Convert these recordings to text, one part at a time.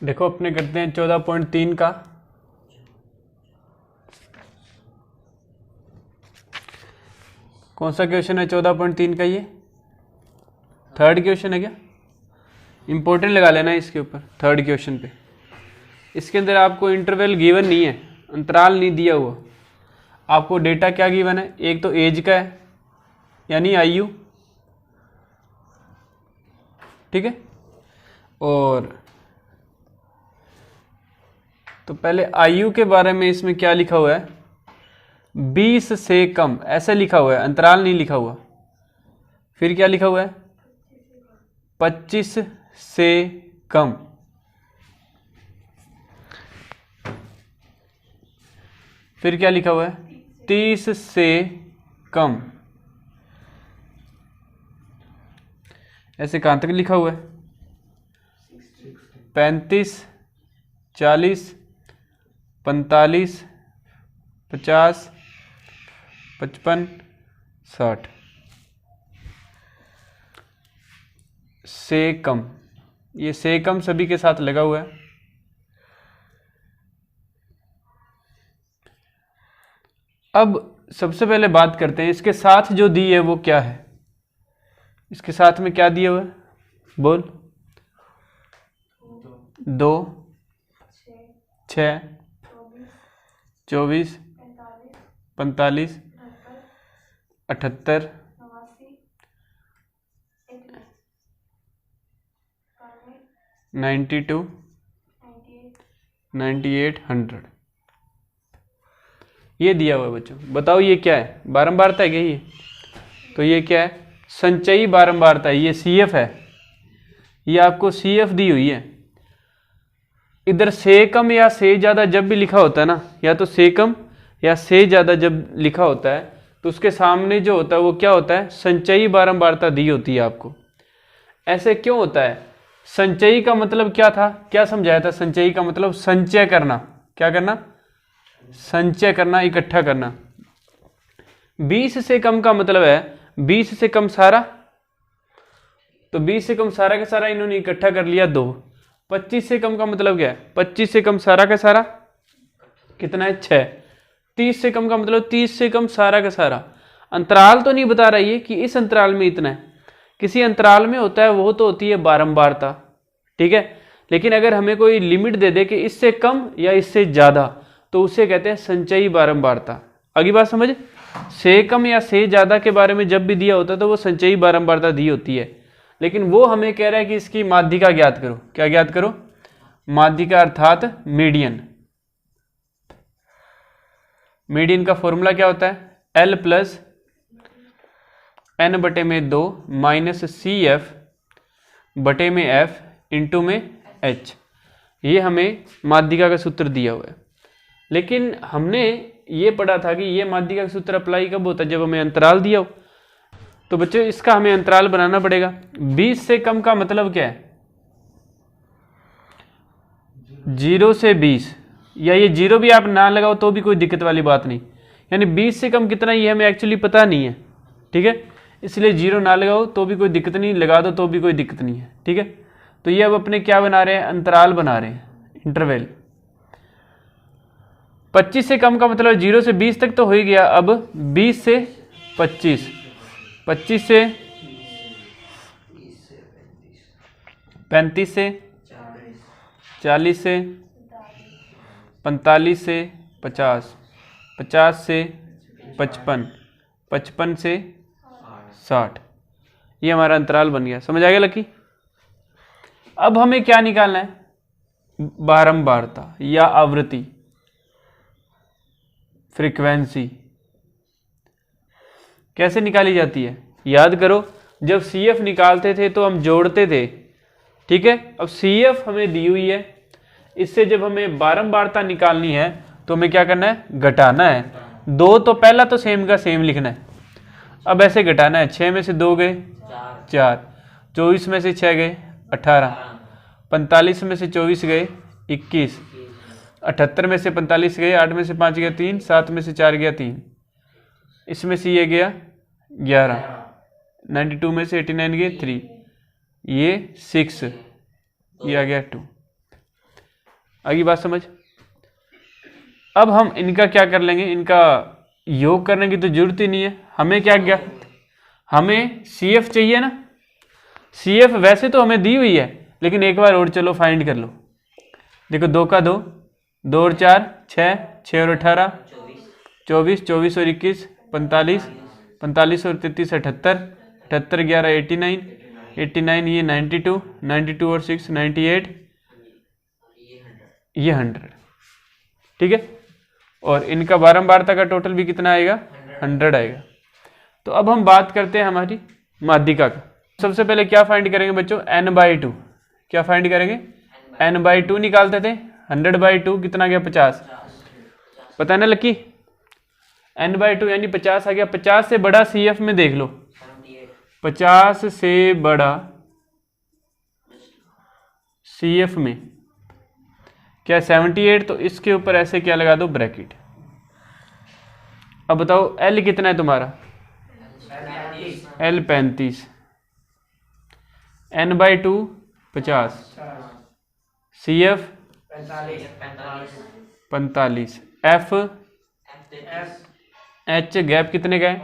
देखो अपने करते हैं 14.3 का। कौन सा क्वेश्चन है 14.3 का? ये थर्ड क्वेश्चन है क्या? इंपॉर्टेंट लगा लेना है इसके ऊपर, थर्ड क्वेश्चन पे। इसके अंदर आपको इंटरवल गिवन नहीं है, अंतराल नहीं दिया हुआ। आपको डेटा क्या गिवन है? एक तो एज का है यानी आयु, ठीक है। और तो पहले आयु के बारे में इसमें क्या लिखा हुआ है? 20 से कम, ऐसे लिखा हुआ है, अंतराल नहीं लिखा हुआ। फिर क्या लिखा हुआ है? 25 से कम। फिर क्या लिखा हुआ है? 30 से कम। ऐसे कहां तक लिखा हुआ है? 35, 40, 45, 50, 55, 60 से कम। ये से कम सभी के साथ लगा हुआ है। अब सबसे पहले बात करते हैं इसके साथ जो दी है वो क्या है। इसके साथ में क्या दिया हुआ है? बोल। 2, 6, 24, 45, 78, 92, 98, 100। ये दिया हुआ है बच्चों। बताओ ये क्या है? बारंबारता है क्या ये? तो ये क्या है? संचयी बारंबारता है। ये CF है, ये आपको CF दी हुई है। इधर से कम या से ज़्यादा जब भी लिखा होता है ना, या तो से कम या से ज़्यादा जब लिखा होता है तो उसके सामने जो होता है वो क्या होता है? संचयी बारंबारता दी होती है आपको। ऐसे क्यों होता है? संचयी का मतलब क्या था? क्या समझाया था? संचयी का मतलब संचय करना। क्या करना? संचय करना, इकट्ठा करना। 20 से कम का मतलब है 20 से कम सारा, तो 20 से कम सारा का सारा इन्होंने इकट्ठा कर लिया 2। 25 से कम का मतलब क्या है? 25 से कम सारा का सारा कितना है? 6। 30 से कम का मतलब 30 से कम सारा का सारा। अंतराल तो नहीं बता रही है कि इस अंतराल में इतना है, किसी अंतराल में होता है, वो तो होती है बारंबारता, ठीक है। लेकिन अगर हमें कोई लिमिट दे दे कि इससे कम या इससे ज़्यादा, तो उसे कहते हैं संचयी बारंबारता। अगली बात समझ? से कम या से ज़्यादा के बारे में जब भी दिया होता है तो वो संचयी बारंबारता दी होती है। लेकिन वो हमें कह रहा है कि इसकी माध्यिका ज्ञात करो। क्या ज्ञात करो? माध्यिका अर्थात मीडियन। मीडियन का फॉर्मूला क्या होता है? L plus N/2 minus CF बटे में F इंटू में H। ये हमें माध्यिका का सूत्र दिया हुआ है। लेकिन हमने ये पढ़ा था कि ये माध्यिका का सूत्र अप्लाई कब होता है? जब हमें अंतराल दिया हो। तो बच्चों इसका हमें अंतराल बनाना पड़ेगा। 20 से कम का मतलब क्या है? 0 से 20, या ये 0 भी आप ना लगाओ तो भी कोई दिक्कत वाली बात नहीं। यानी 20 से कम कितना ये हमें एक्चुअली पता नहीं है, ठीक है। इसलिए 0 ना लगाओ तो भी कोई दिक्कत नहीं, लगा दो तो भी कोई दिक्कत नहीं है, ठीक है। तो ये अब अपने क्या बना रहे हैं? अंतराल बना रहे हैं, इंटरवल। 25 से कम का मतलब 0 से 20 तक तो हो ही गया। अब 20 से 25, 25 से 35 से 40 से 45 से 50, 50 से 55, 55 से 60। ये हमारा अंतराल बन गया। समझ आ गया लकी? अब हमें क्या निकालना है? बारंबारता या आवृत्ति, फ्रीक्वेंसी। कैसे निकाली जाती है? याद करो, जब CF निकालते थे तो हम जोड़ते थे, ठीक है। अब CF हमें दी हुई है, इससे जब हमें बारंबारता निकालनी है तो हमें क्या करना है? घटाना है। 2 तो पहला तो सेम का सेम लिखना है। अब ऐसे घटाना है। 6 में से 2 गए 4, 24 में से 6 गए 18, 45 में से 24 गए 21, 78 में से 45 गए, 8 में से 5 गया 3, 7 में से 4 गया 3, इसमें से ये गया 11, 92 में से 89 गए 3, ये 6, ये आ गया 2। आगे बात समझ। अब हम इनका क्या कर लेंगे, इनका योग करने की तो जरूरत ही नहीं है। हमें क्या गया, हमें CF चाहिए ना। CF वैसे तो हमें दी हुई है, लेकिन एक बार और चलो फाइंड कर लो। देखो 2 का 2, 2 और 4 6, 6 और 18 24, 24 और 21 45, 45 और 33 78, 78 11 89, 89 ये 92, 92 और 6 98, ये 100। ठीक है, और इनका बारंबारता का टोटल भी कितना आएगा, 100 आएगा। तो अब हम बात करते हैं हमारी माध्यिका का। सबसे पहले क्या फाइंड करेंगे बच्चों, n/2। क्या फाइंड करेंगे, n/2 निकालते थे। 100/2 कितना गया, 50। पता है ना लकी, n/2 यानी 50 आ गया। 50 से बड़ा CF में देख लो, 50 से बड़ा CF में क्या 78, तो इसके ऊपर ऐसे क्या लगा दो, ब्रैकेट। अब बताओ L कितना है तुम्हारा, L 35, n/2 50, CF 45, F H gap कितने का है,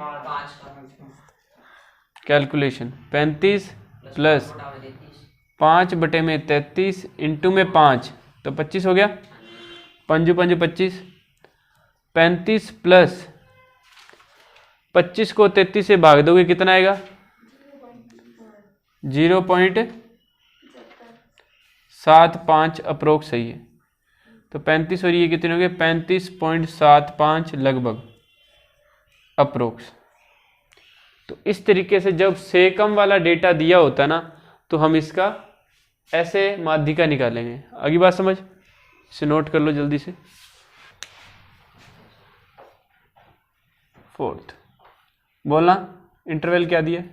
कैलकुलेशन 35 प्लस 5/33 इंटू में 5 तो 25 हो गया। 5 5 25, 35 प्लस 25 को 33 से भाग दोगे कितना आएगा, 0.75 अप्रोक्स सही है। तो 35 और ये कितने हो गए, 35.75 लगभग अप्रोक्स। तो इस तरीके से जब सेकम वाला डेटा दिया होता ना, तो हम इसका ऐसे माध्यिका निकालेंगे। आगे बात समझ, इसे नोट कर लो जल्दी से। 4th बोलना, इंटरवल क्या दिया,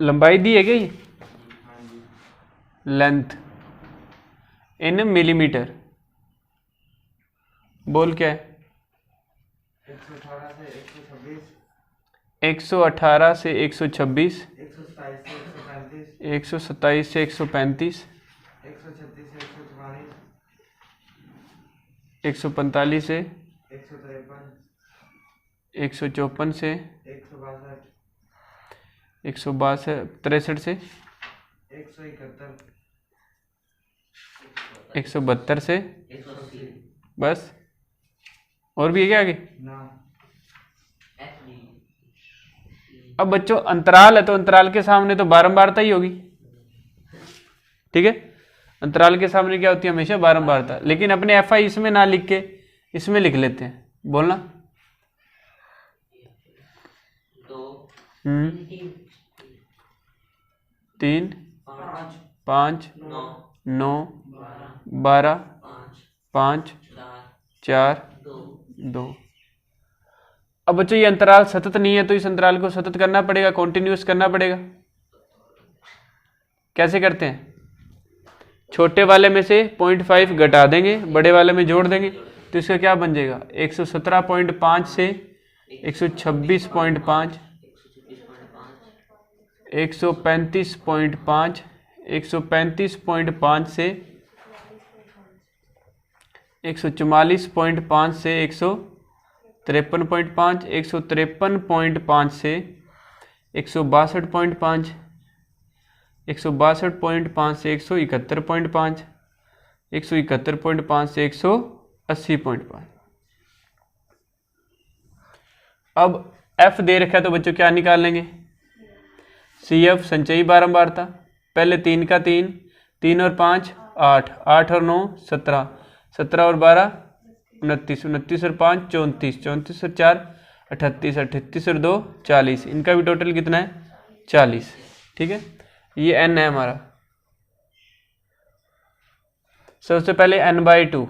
लंबाई दी है क्या, ये लेंथ इन मिलीमीटर। बोल क्या है, 118 से 126, 127 से 135, 145 से 154 से 162, 63 से 172 से, बस और भी है क्या आगे। अब बच्चों अंतराल है, तो अंतराल के सामने तो बारंबारता ही होगी। ठीक है, अंतराल के सामने क्या होती है, हमेशा बारंबारता। लेकिन अपने FI इसमें ना लिख के इसमें लिख लेते हैं। बोलना 3 5 9 12 5 4 2। अब बच्चों ये अंतराल सतत नहीं है, तो इस अंतराल को सतत करना पड़ेगा, कॉन्टिन्यूस करना पड़ेगा। कैसे करते हैं, छोटे वाले में से 0.5 घटा देंगे, बड़े वाले में जोड़ देंगे, तो इसका क्या बन जाएगा, 117.5 से 126.5, 135.5, 135.5 से 144.5 से 153.5, 153.5 से 162.5, 162.5 से 171.5, 171.5 से 180.5। अब F दे रखा है, तो बच्चों क्या निकाल लेंगे, CF संचयी बारंबारता। पहले 3 का 3, 3 और 5 8, 8 और 9 17, 17 और 12 29, 29 और 5 34, 34 और 4 38, 38 और 2 40। इनका भी टोटल कितना है, 40। ठीक है, ये n है हमारा। सबसे पहले n/2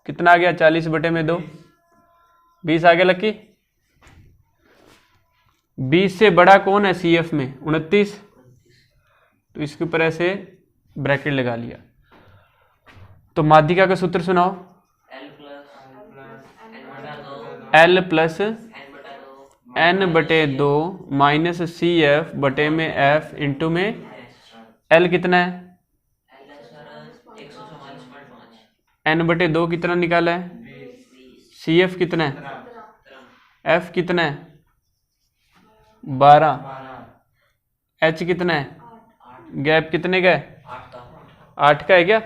कितना आ गया, 40/2, 20 आ गया लकी। 20 से बड़ा कौन है CF में, 29, तो इसके ऊपर ऐसे ब्रैकेट लगा लिया। तो माध्यिका का सूत्र सुनाओ, L plus n/2 minus CF बटे में F इंटू में एल कितना है, n/2 कितना निकाला है, सी एफ कितना है, एफ कितना है 12, एच कितना है, गैप कितने का है 8 का है क्या,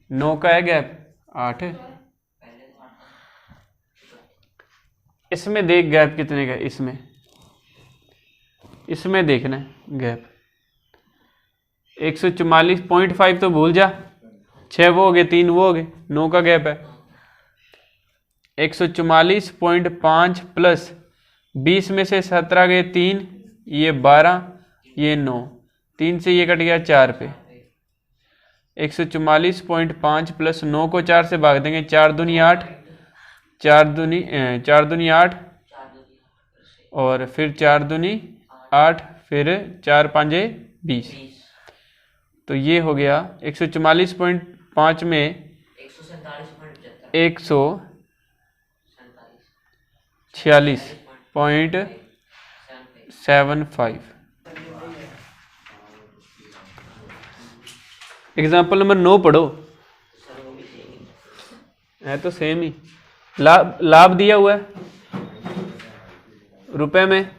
9 का है गैप, 8 है। इसमें देख गैप कितने का है, इसमें देखना है गैप 144.5 तो भूल जा, 6 वो हो गए 3 वो हो गए, 9 का गैप है। 144.5 प्लस 20 में से 17 गए 3, ये 12, ये 9, 3 से ये कट गया 4 पे। 144.5 प्लस 9 को 4 से भाग देंगे, 4 दूनी 8, 4 दूनी 8 और फिर 4 दूनी 8, फिर 4 5 20, तो ये हो गया 144.5 में 146.75। एग्जाम्पल नंबर 9 पढ़ो, है तो सेम ही। लाभ दिया हुआ है रुपए में,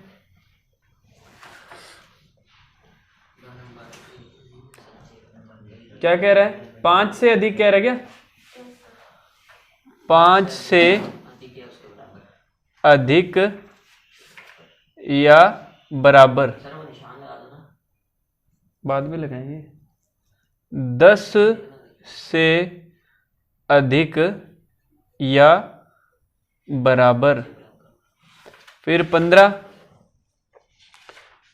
क्या कह रहा है, 5 से अधिक कह रहा है क्या, 5 से अधिक या बराबर, बाद में लगाएंगे, 10 से अधिक या बराबर, फिर 15,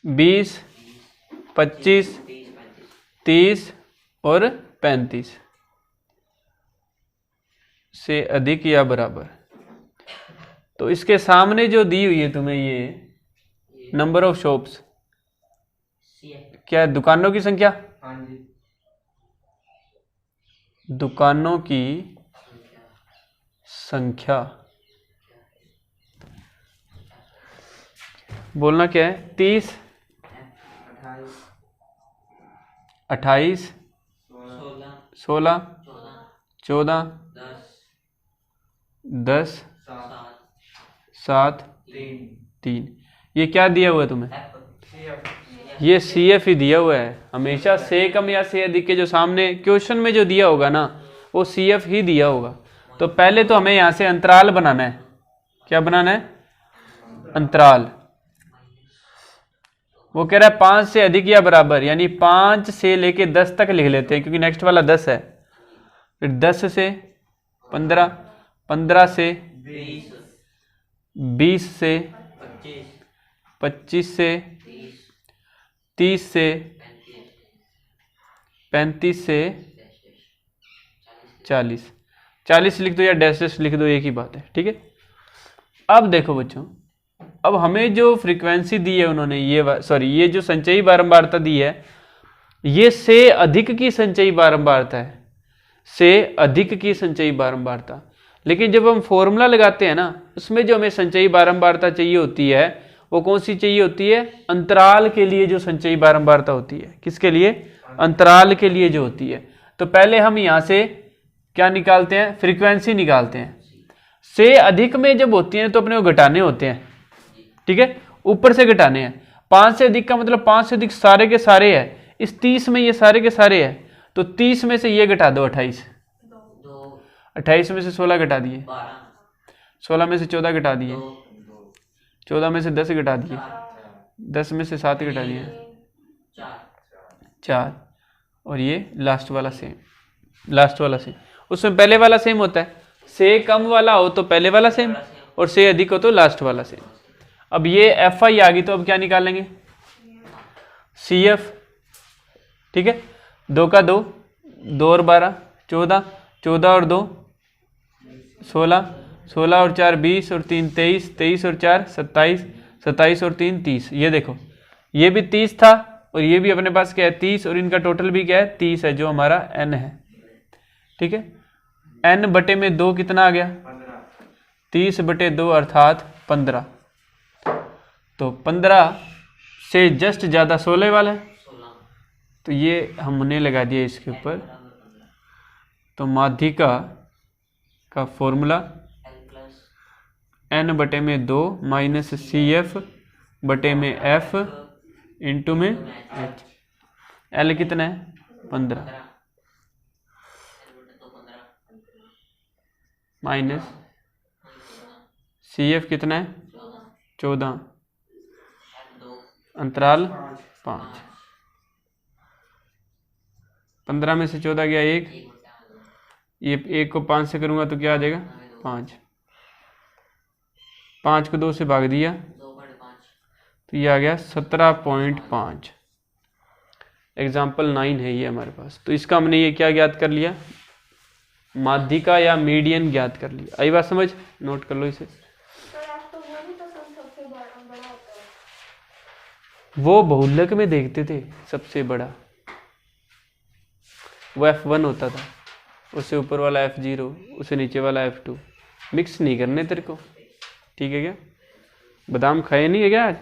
20, 25, 30 और 35 से अधिक या बराबर। तो इसके सामने जो दी हुई है तुम्हें ये नंबर ऑफ शॉप्स, क्या है, दुकानों की संख्या, दुकानों की संख्या, बोलना क्या है, 30, 28, 16, 14, 10, 7, 3। ये क्या दिया हुआ है तुम्हें, ये सी एफ ही दिया हुआ है। हमेशा से कम या से अधिक के जो सामने क्वेश्चन में जो दिया होगा ना वो सी एफ ही दिया होगा। तो पहले तो हमें यहां से अंतराल बनाना है, क्या बनाना है, अंतराल। वो कह रहा है 5 से अधिक या बराबर, यानी 5 से लेके 10 तक लिख लेते हैं क्योंकि नेक्स्ट वाला 10 है। फिर 10 से 15, 15 से 20 से 25 से 30 से 35 से 40, 40 लिख दो या डैश लिख दो, एक ही बात है, ठीक है। अब देखो बच्चों, अब हमें जो फ्रीक्वेंसी दी है उन्होंने, ये जो संचयी बारंबारता दी है, ये से अधिक की संचयी बारंबारता है, से अधिक की संचयी बारंबारता। लेकिन जब हम फॉर्मूला लगाते हैं ना, उसमें जो हमें संचयी बारंबारता चाहिए होती है वो कौन सी चाहिए होती है, अंतराल के लिए जो संचयी बारंबारता होती है, किसके लिए, अंतराल के लिए जो होती है। तो पहले हम यहां से क्या निकालते हैं, फ्रीक्वेंसी निकालते हैं। से अधिक में जब होती है तो अपने को घटाने होते हैं, ठीक है, ऊपर से घटाने हैं। 5 से अधिक का मतलब 5 से अधिक सारे के सारे है, इस 30 में ये सारे के सारे है, तो 30 में से ये घटा दो 28, 28 में से 16 घटा दिए, 16 में से 14 घटा दिए, 14 में से 10 घटा दिए, 10 में से 7 घटा दिए, 4, और ये लास्ट वाला सेम। उसमें पहले वाला सेम होता है, से कम वाला हो तो पहले वाला सेम और से अधिक हो तो लास्ट वाला सेम। अब ये एफ आई आ गई, तो अब क्या निकालेंगे, सी एफ, ठीक है। 2 का 2, 2 और 12 14, 14 और 2 16, 16 और 4 20 और 3 23, 23 और 4 27, 27 और 3 30। ये देखो, ये भी 30 था और ये भी अपने पास क्या है 30, और इनका टोटल भी क्या है 30 है, जो हमारा n है, ठीक है। n बटे में 2 कितना आ गया, 30 बटे 2 अर्थात 15। तो 15 से जस्ट ज्यादा 16 वाला है, तो ये हमने लगा दिया इसके ऊपर। तो माध्यिका का फॉर्मूला n/2 माइनस CF बटे में F इंटू में H। L कितना है 15 माइनस CF कितना है 14 अंतराल 5। 15 में से 14 गया 1, ये 1 को 5 से करूँगा तो क्या आ जाएगा 5। 5 को 2 से भाग दिया तो ये आ गया 17.5। एग्जाम्पल 9 है ये हमारे पास। तो इसका हमने ये क्या ज्ञात कर लिया, माध्यिका या मीडियन ज्ञात कर लिया। आई बात समझ, नोट कर लो इसे। वो बहुलक में देखते थे सबसे बड़ा, वो F1 होता था, उससे ऊपर वाला F0, उससे नीचे वाला F2। मिक्स नहीं करने तेरे को, ठीक है क्या? बादाम खाए नहीं है क्या आज?